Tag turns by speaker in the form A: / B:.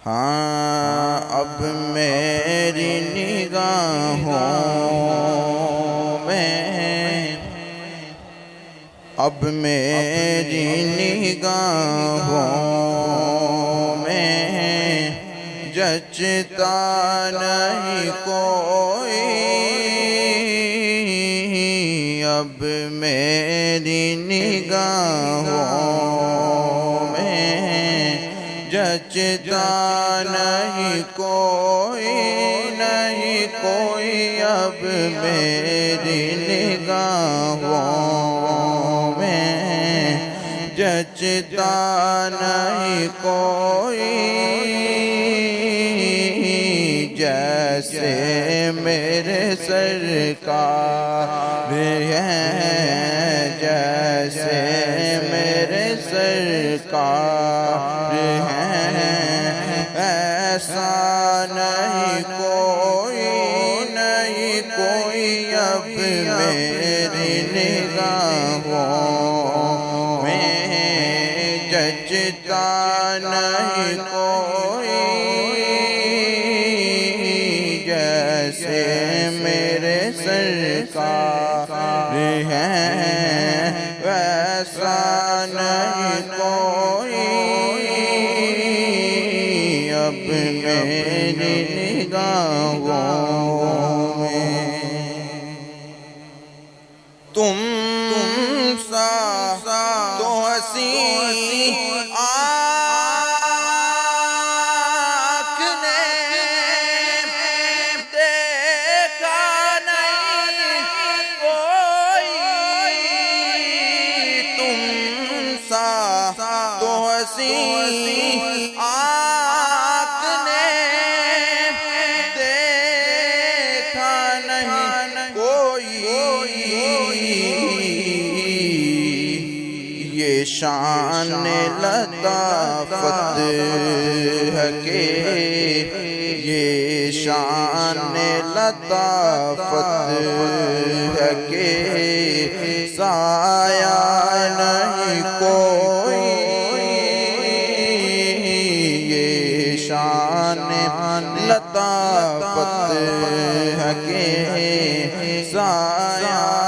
A: ہاں اب میری نگاہوں میں، اب میری نگاہوں میں جچتا نہیں کوئی، اب میری نگاہوں میں جچتا نہیں کوئی، نہیں کوئی اب میری نگاہوں میں جچتا نہیں کوئی، جیسے میرے سرکار ہیں، جیسے میرے سرکار ہیں، ایسا نہیں کوئی، نہیں کوئی اب میری نگاہوں میں جچتا نہیں کوئی، جیسے میرے سرکار ہیں ویسا نہیں کوئی اب میری نگاہوں میں۔ تم سا تو حسین آنکھ نے دیکھا نہیں کوئی، تم سا تو حسین آنکھ نے دیکھا نہیں کوئی، یہ شان لطافت ہے کہ، یہ شان لطافت ہے کہ سایہ نہیں کوئی، یہ شان لطافت ہے کہ سایہ